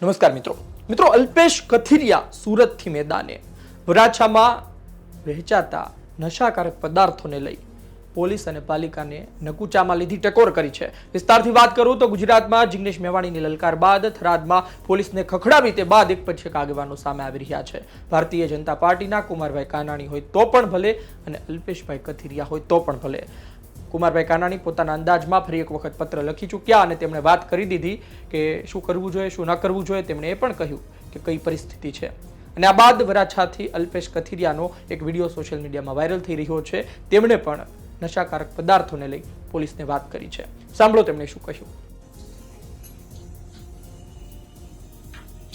નમસ્કાર મિત્રો અલ્પેશ કથિરિયા સુરતથી મેદાને વરાછામાં વહેંચાતા નશાકારક પદાર્થોને લઈ પોલીસ અને પાલિકાને નકુચામાં લીધી ટકોર કરી છે। વિસ્તારથી વાત કરું તો ગુજરાતમાં જિગ્નેશ મેવાણીની લલકાર બાદ થરાદમાં પોલીસને ખખડાવી તે બાદ એક પછી એક આગેવાનો સામે આવી રહ્યા છે। ભારતીય જનતા પાર્ટીના કુમારભાઈ કાનાણી હોય તો પણ ભલે અને અલ્પેશભાઈ કથિરિયા હોય તો પણ ભલે। કુમારભાઈ કાનાણી પોતાના અંદાજમાં ફરી એક વખત પત્ર લખી ચૂક્યા અને તેમણે વાત કરી દીધી કે શું કરવું જોઈએ શું ન કરવું જોઈએ। તેમણે એ પણ કહ્યું કે કઈ પરિસ્થિતિ છે અને આ બાદ વરાછાથી અલ્પેશ કથિરિયાનો એક વિડીયો સોશિયલ મીડિયામાં વાયરલ થઈ રહ્યો છે। તેમણે પણ નશાકારક પદાર્થોને લઈ પોલીસને વાત કરી છે। સાંભળો તેમણે શું કહ્યું।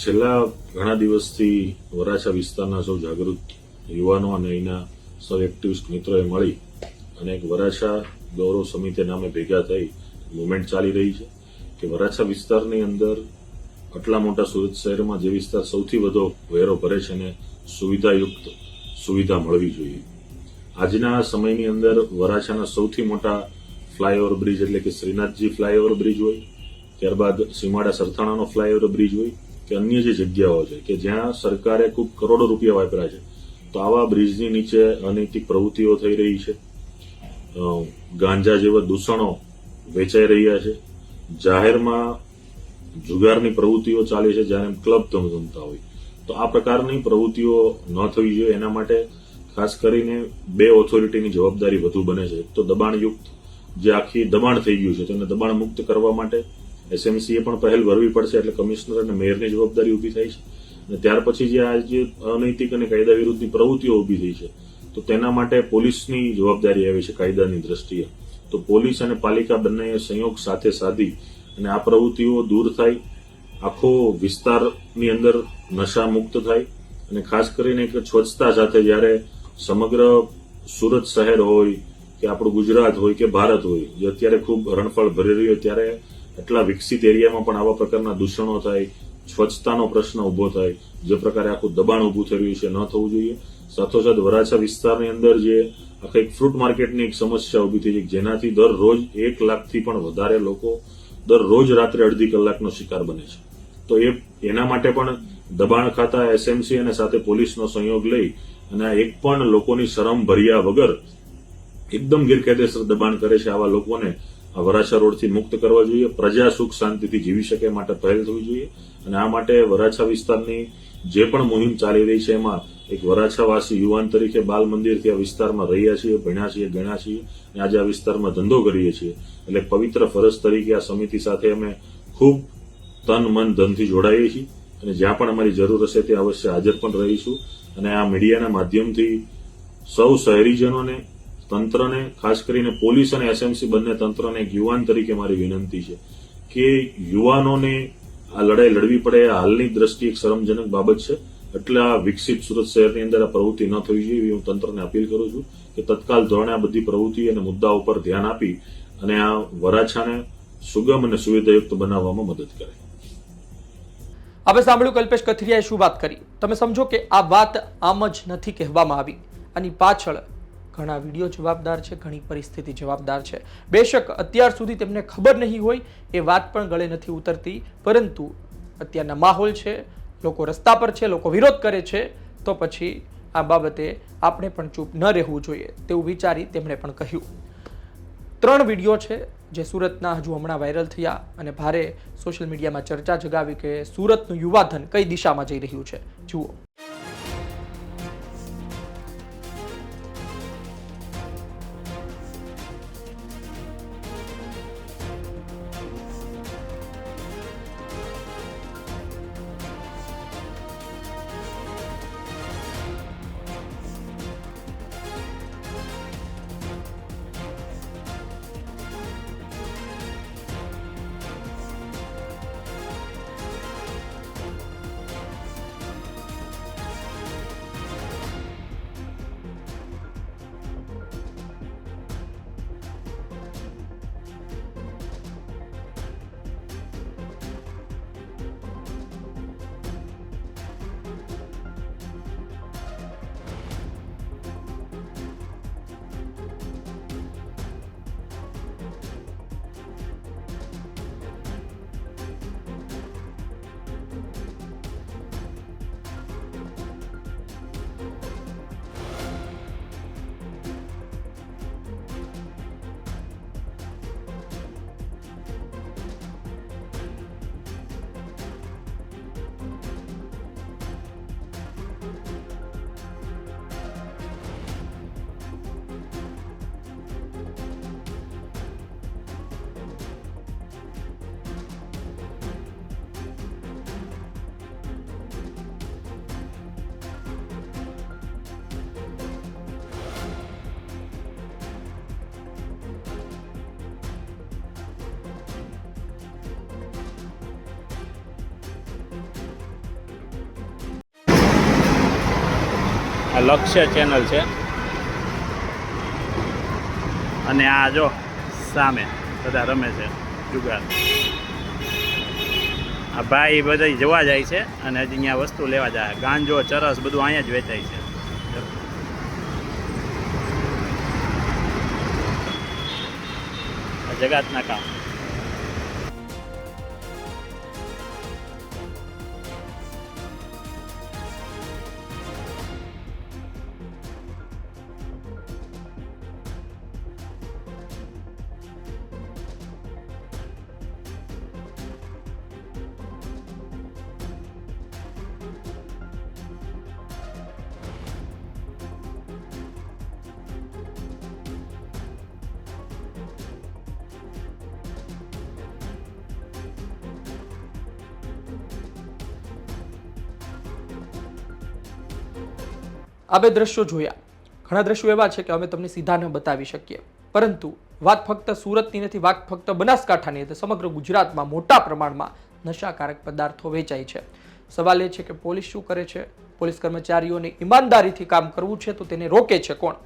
છેલ્લા ઘણા દિવસથી વરાછા વિસ્તારના સૌ જાગૃત યુવાનો અને અહીંના સૌ એક્ટિવિસ્ટ મિત્રોએ મળી અને એક વરાછા ગૌરવ સમિતિ નામે ભેગા થઈ મુવમેન્ટ ચાલી રહી છે કે વરાછા વિસ્તારની અંદર આટલા મોટા સુરત શહેરમાં જે વિસ્તાર સૌથી વધુ વેરો ભરે છે અને સુવિધાયુક્ત સુવિધા મળવી જોઈએ। આજના સમયની અંદર વરાછાના સૌથી મોટા ફ્લાયઓવર બ્રિજ એટલે કે શ્રીનાથજી ફ્લાયઓવર બ્રિજ હોય, ત્યારબાદ સીમાડા સરથાણાનો ફ્લાયઓવર બ્રિજ હોય કે અન્ય જે જગ્યાઓ છે કે જ્યાં સરકારે ખૂબ કરોડો રૂપિયા વાપર્યા છે, તો આવા બ્રિજની નીચે અનૈતિક પ્રવૃત્તિઓ થઈ રહી છે, ગાંજા જેવા દૂષણો વેચાઈ રહ્યા છે, જાહેરમાં જુગારની પ્રવૃત્તિઓ ચાલે છે જ્યારે ક્લબ ધમધમતા હોય, તો આ પ્રકારની પ્રવૃત્તિઓ ન થવી જોઈએ। એના માટે ખાસ કરીને બે ઓથોરિટીની જવાબદારી વધુ બને છે। એક તો દબાણયુક્ત જે આખી દબાણ થઈ ગયું છે તેને દબાણ મુક્ત કરવા માટે એસએમસીએ પણ પહેલ ભરવી પડશે, એટલે કમિશનર અને મેયરની જવાબદારી ઊભી થાય છે અને ત્યાર પછી જે આ જે અનૈતિક અને કાયદા વિરુદ્ધની પ્રવૃત્તિઓ ઊભી થઈ છે તો તેના માટે પોલીસની જવાબદારી આવી છે કાયદાની દ્રષ્ટિએ। તો પોલીસ અને પાલિકા બંનેએ સંયોગ સાથે સાધી અને આ પ્રવૃત્તિઓ દૂર થાય, આખો વિસ્તારની અંદર નશા મુક્ત થાય અને ખાસ કરીને એક સ્વચ્છતા સાથે જ્યારે સમગ્ર સુરત શહેર હોય કે આપણું ગુજરાત હોય કે ભારત હોય જે અત્યારે ખૂબ હરણફાળ ભરી રહ્યું હોય ત્યારે એટલા વિકસિત એરિયામાં પણ આવા પ્રકારના દૂષણો થાય, સ્વચ્છતાનો પ્રશ્ન ઉભો થાય, જે પ્રકારે આખું દબાણ ઉભું થઈ રહ્યું છે ન થવું જોઈએ। સાથોસાથ વરાછા વિસ્તારની અંદર જે આખા એક ફ્રૂટ માર્કેટની એક સમસ્યા ઉભી થઈ છે જેનાથી દરરોજ 1 લાખથી પણ વધારે લોકો દરરોજ રાત્રે અડધી કલાકનો શિકાર બને છે, તો એના માટે પણ દબાણ ખાતા એસએમસી અને સાથે પોલીસનો સંયોગ લઈ અને આ એક પણ લોકોની શરમ ભર્યા વગર એકદમ ગેરકાયદેસર દબાણ કરે છે આવા લોકોને આ વરાછા રોડથી મુક્ત કરવા જોઈએ। પ્રજા સુખ શાંતિથી જીવી શકે માટે પહેલ થવી જોઈએ અને આ માટે વરાછા વિસ્તારની જે પણ મુહિમ ચાલી રહી છે એમાં એક વરાછાવાસી યુવાન તરીકે બાલ મંદિરથી આ વિસ્તારમાં રહ્યા છીએ, ભણ્યા છીએ, ગણ્યા છીએ અને આજે આ વિસ્તારમાં ધંધો કરીએ છીએ, એટલે પવિત્ર ફરજ તરીકે આ સમિતિ સાથે અમે ખૂબ તન મન ધનથી જોડાઈએ છીએ અને જ્યાં પણ અમારી જરૂર હશે ત્યાં અવશ્ય હાજર પણ રહીશું। અને આ મીડિયાના માધ્યમથી સૌ શહેરીજનોને, તંત્રને, ખાસ કરીને પોલીસ અને એસએમસી બંને તંત્રને એક યુવાન તરીકે મારી વિનંતી છે કે યુવાનોને આ લડાઈ લડવી પડે। હાલની દ્રષ્ટિએ એક શરમજનક બાબત છે, એટલે આ વિકસિત સુરત શહેરની અંદર આ પ્રવૃત્તિ ન થવી જોઈએ એવી હું તંત્રને અપીલ કરું છું કે તત્કાલ ધોરણે આ બધી પ્રવૃત્તિ અને મુદ્દાઓ પર ધ્યાન આપી અને આ વરાછાને સુગમ અને સુવિધાયુક્ત બનાવવામાં મદદ કરે। આપણે સાંભળ્યું કે અલ્પેશ કથિરિયાએ શું વાત કરી। તમે સમજો કે આ વાત આમ જ નથી કહેવામાં આવી, આની પાછળ ઘણા વિડીયો જવાબદાર છે, ઘણી પરિસ્થિતિ જવાબદાર છે। બેશક અત્યાર સુધી તેમને ખબર નહીં હોય એ વાત પણ ગળે નથી ઉતરતી, પરંતુ અત્યારના માહોલ છે, લોકો રસ્તા પર છે, લોકો વિરોધ કરે છે, તો પછી આ બાબતે આપણે પણ ચૂપ ન રહેવું જોઈએ તેવું વિચારી તેમણે પણ કહ્યું। 3 વિડીયો છે જે સુરતના હજુ હમણાં વાયરલ થયા અને ભારે સોશિયલ મીડિયામાં ચર્ચા જગાવી કે સુરતનું યુવાધન કઈ દિશામાં જઈ રહ્યું છે। જુઓ। આ લક્ષ્ય ચેનલ છે અને આ જો સામે બધા રમે છે જુગાર. આ ભાઈ બધા જોવા જાય છે અને હજી અહીંયા વસ્તુ લેવા જાય. ગાંજો ચરસ બધું અહીંયા જ વેચાય છે. આ જગાતના કામ. આ બે દ્રશ્યો જોયા. ઘણા દ્રશ્યો એવા છે કે અમે તમને સીધા ન બતાવી શકીએ, પરંતુ વાત ફક્ત સુરતની નથી, વાત ફક્ત બનાસકાંઠાની નથી, સમગ્ર ગુજરાતમાં મોટા પ્રમાણમાં નશાકારક પદાર્થો વેચાય છે. સવાલ એ છે કે પોલીસ શું કરે છે? પોલીસ કર્મચારીઓને ઈમાનદારીથી કામ કરવું છે તો તેને રોકે છે કોણ?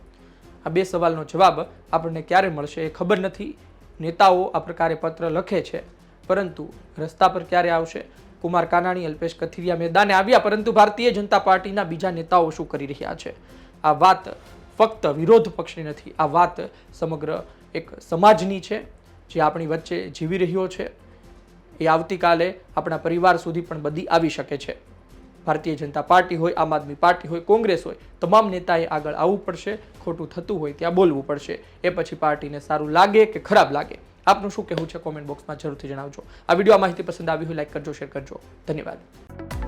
આ બે સવાલનો જવાબ આપણને ક્યારે મળશે એ ખબર નથી. નેતાઓ આ પ્રકારે પત્ર લખે છે, પરંતુ રસ્તા પર ક્યારે આવશે? કુમાર કાનાણી, અલ્પેશ કથિરિયા મેદાને આવ્યા, પરંતુ ભારતીય જનતા પાર્ટીના બીજા નેતાઓ શું કરી રહ્યા છે? આ વાત ફક્ત વિરોધ પક્ષની નથી, આ વાત સમગ્ર એક સમાજની છે જે આપણી વચ્ચે જીવી રહ્યો છે. એ આવતીકાલે આપણા પરિવાર સુધી પણ બધી આવી શકે છે. ભારતીય જનતા પાર્ટી હોય, આમ આદમી પાર્ટી હોય, કોંગ્રેસ હોય, તમામ નેતાએ આગળ આવવું પડશે. ખોટું થતું હોય ત્યાં બોલવું પડશે. એ પછી પાર્ટીને સારું લાગે કે ખરાબ લાગે, આપનું શું કહેવું છે કોમેન્ટ બોક્સમાં જરૂરથી જણાવજો. આ વિડીયો આ માહિતી પસંદ આવી હોય લાઈક કરજો, શેર કરજો. ધન્યવાદ.